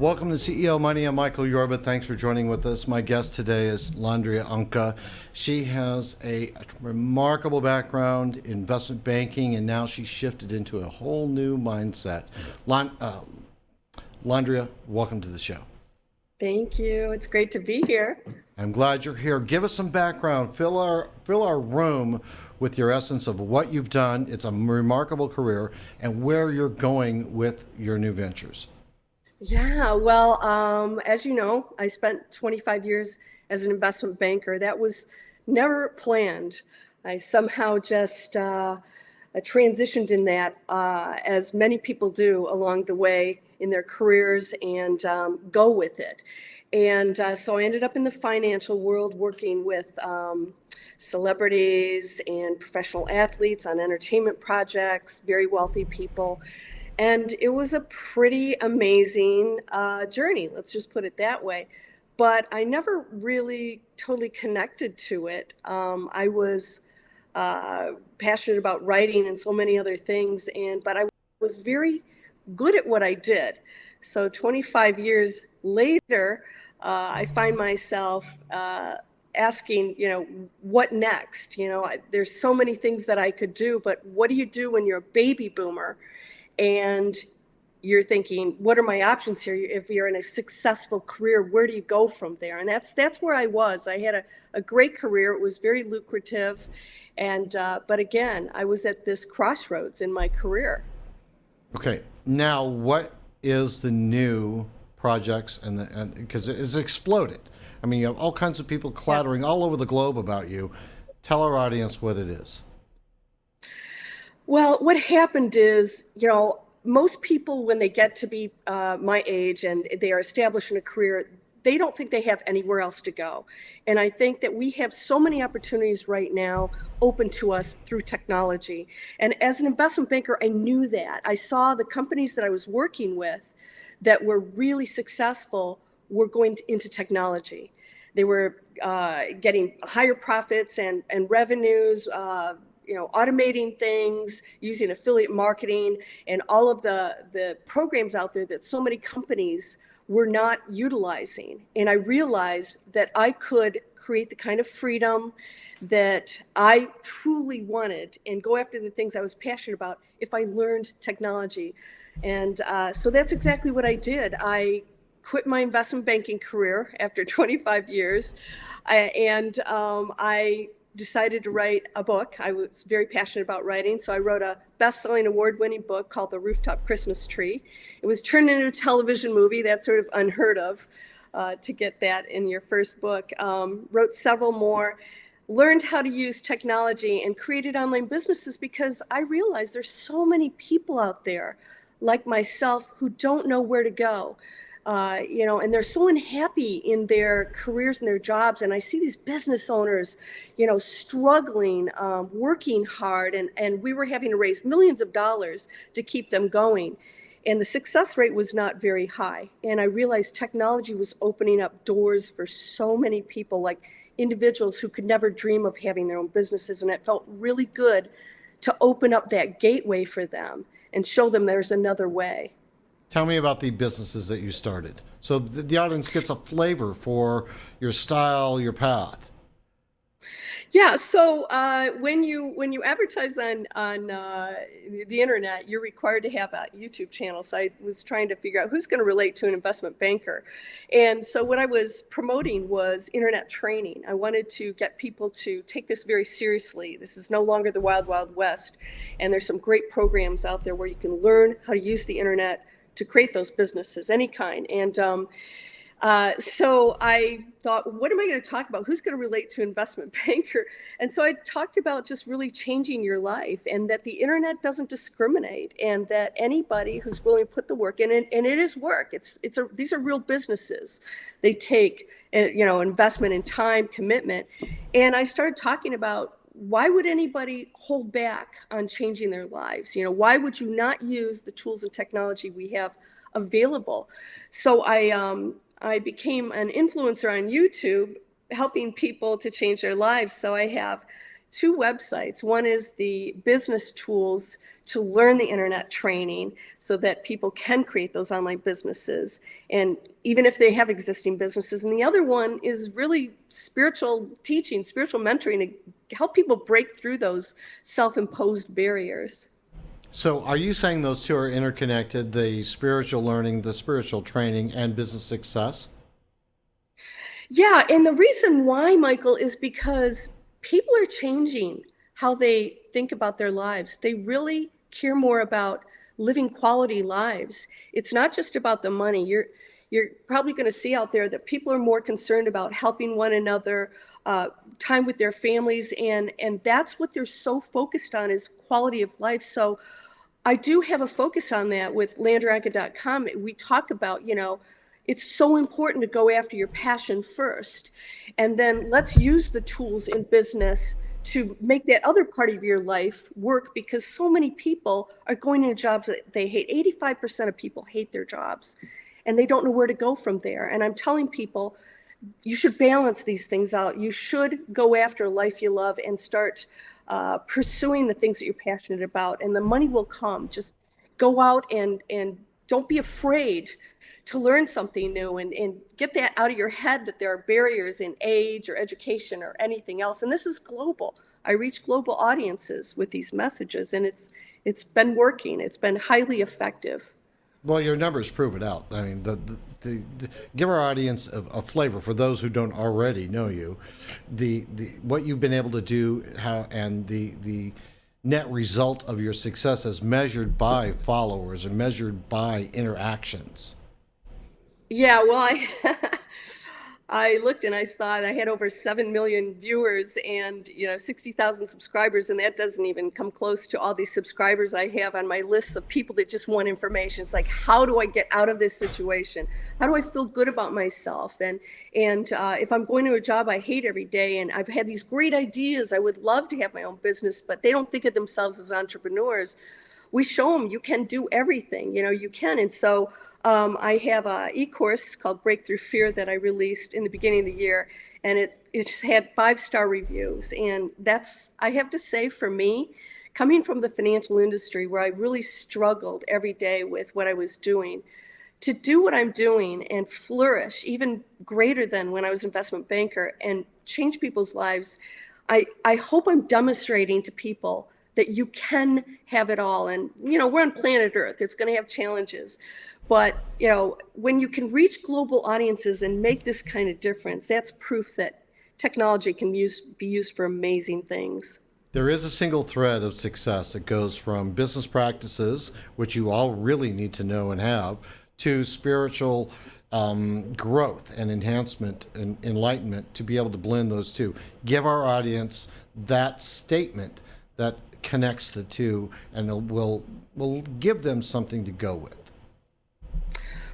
Welcome to CEO Money. I'm Michael Yorba. Thanks for joining with us. My guest today is Landria Onkka. She has a remarkable background in investment banking, and now she's shifted into a whole new mindset. Landria, welcome to the show. Thank you. It's great to be here. I'm glad you're here. Give us some background. Fill our room with your essence of what you've done. It's a remarkable career, and where you're going with your new ventures. Yeah, well, as you know, I spent 25 years as an investment banker. That was never planned. I somehow just transitioned in that, as many people do along the way in their careers, and go with it. And so I ended up in the financial world working with celebrities and professional athletes on entertainment projects, very wealthy people. And it was a pretty amazing journey, let's just put it that way. But I never really totally connected to it. I was passionate about writing and so many other things, but I was very good at what I did. So 25 years later, I find myself asking, what next? There's so many things that I could do, but what do you do when you're a baby boomer? And you're thinking, what are my options here? If you're in a successful career, where do you go from there? And that's where I was. I had a great career. It was very lucrative. And but again, I was at this crossroads in my career. Okay, now what is the new projects and because it's exploded. I mean, you have all kinds of people clattering all over the globe about you. Tell our audience what it is. Well, what happened is, most people, when they get to be my age and they are established in a career, they don't think they have anywhere else to go. And I think that we have so many opportunities right now open to us through technology. And as an investment banker, I knew that. I saw the companies that I was working with that were really successful were going into technology. They were getting higher profits and revenues, automating things, using affiliate marketing, and all of the programs out there that so many companies were not utilizing. And I realized that I could create the kind of freedom that I truly wanted and go after the things I was passionate about if I learned technology. And so that's exactly what I did. I quit my investment banking career after 25 years, and I decided to write a book. I was very passionate about writing, so I wrote a best-selling award-winning book called The Rooftop Christmas Tree. It was turned into a television movie. That's sort of unheard of, to get that in your first book. Wrote several more, learned how to use technology, and created online businesses because I realized there's so many people out there like myself who don't know where to go. And they're so unhappy in their careers and their jobs. And I see these business owners, struggling, working hard, and we were having to raise millions of dollars to keep them going. And the success rate was not very high. And I realized technology was opening up doors for so many people, like individuals who could never dream of having their own businesses. And it felt really good to open up that gateway for them and show them there's another way. Tell me about the businesses that you started, so the audience gets a flavor for your style, your path. Yeah. So when you advertise on the internet, you're required to have a YouTube channel. So I was trying to figure out who's going to relate to an investment banker, and so what I was promoting was internet training. I wanted to get people to take this very seriously. This is no longer the wild, wild west, and there's some great programs out there where you can learn how to use the internet to create those businesses, any kind. And So I thought, what am I going to talk about? Who's going to relate to investment banker? And so I talked about just really changing your life, and that the internet doesn't discriminate, and that anybody who's willing to put the work in, and it is work. These are real businesses. They take, investment in time, commitment. And I started talking about, why would anybody hold back on changing their lives? Why would you not use the tools and technology we have available? So I became an influencer on YouTube, helping people to change their lives. So I have two websites. One is the business tools to learn the internet training so that people can create those online businesses, and even if they have existing businesses. And the other one is really spiritual teaching, spiritual mentoring, to help people break through those self-imposed barriers. So, are you saying those two are interconnected, the spiritual learning, the spiritual training, and business success? Yeah, and the reason why, Michael, is because people are changing how they think about their lives. They really care more about living quality lives. It's not just about the money. You're probably going to see out there that people are more concerned about helping one another, time with their families, and that's what they're so focused on, is quality of life. So I do have a focus on that with landriaonka.com. We talk about, it's so important to go after your passion first. And then let's use the tools in business to make that other part of your life work, because so many people are going into jobs that they hate. 85% of people hate their jobs, and they don't know where to go from there. And I'm telling people, you should balance these things out. You should go after a life you love and start pursuing the things that you're passionate about, and the money will come. Just go out and don't be afraid to learn something new, and get that out of your head, that there are barriers in age or education or anything else. And this is global. I reach global audiences with these messages, and it's been working. It's been highly effective. Well, your numbers prove it out. I mean, give our audience a flavor for those who don't already know you, the what you've been able to do, how, and the net result of your success as measured by followers and measured by interactions. Yeah, well, I looked and I thought I had over 7 million viewers and 60,000 subscribers, and that doesn't even come close to all these subscribers I have on my lists of people that just want information. It's like, how do I get out of this situation? How do I feel good about myself? And if I'm going to a job I hate every day, and I've had these great ideas, I would love to have my own business, but they don't think of themselves as entrepreneurs. We show them you can do everything, you can. And so I have an e-course called Breakthrough Fear that I released in the beginning of the year, and it's had 5-star reviews. And that's, I have to say, for me, coming from the financial industry where I really struggled every day with what I was doing, to do what I'm doing and flourish even greater than when I was investment banker and change people's lives, I hope I'm demonstrating to people that you can have it all. And, we're on planet Earth. It's going to have challenges. But, when you can reach global audiences and make this kind of difference, that's proof that technology can be used for amazing things. There is a single thread of success that goes from business practices, which you all really need to know and have, to spiritual growth and enhancement and enlightenment, to be able to blend those two. Give our audience that statement that connects the two, and will give them something to go with.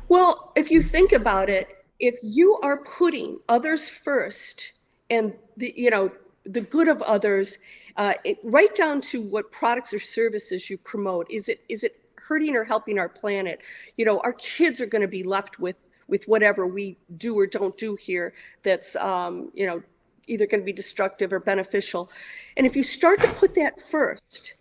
Well, if you think about it, if you are putting others first, and the good of others, right down to what products or services you promote, is it hurting or helping our planet? Our kids are going to be left with whatever we do or don't do here that's either going to be destructive or beneficial. And if you start to put that first,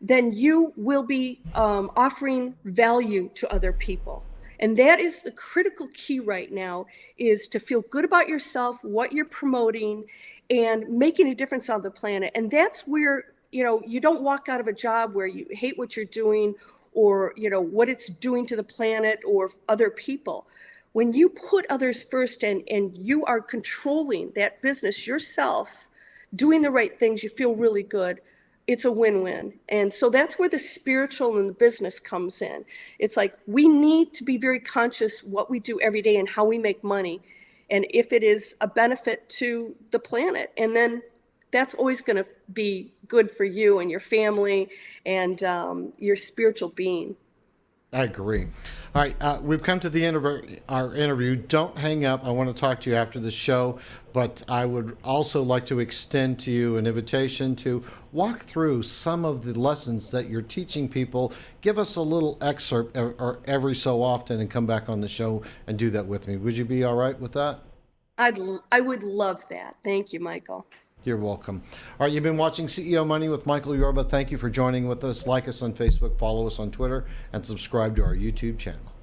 then you will be offering value to other people. And that is the critical key right now, is to feel good about yourself, what you're promoting, and making a difference on the planet. And that's where, you don't walk out of a job where you hate what you're doing, or, what it's doing to the planet or other people. When you put others first, and you are controlling that business yourself, doing the right things, you feel really good. it's a win-win. And so that's where the spiritual and the business comes in. It's like we need to be very conscious what we do every day and how we make money, and if it is a benefit to the planet. And then that's always going to be good for you and your family and your spiritual being. I agree. All right, we've come to the end of our interview. Don't hang up. I want to talk to you after the show, but I would also like to extend to you an invitation to walk through some of the lessons that you're teaching people. Give us a little excerpt or every so often and come back on the show and do that with me. Would you be all right with that? I would love that. Thank you, Michael. You're welcome. All right, you've been watching CEO Money with Michael Yorba. Thank you for joining with us. Like us on Facebook, follow us on Twitter, and subscribe to our YouTube channel.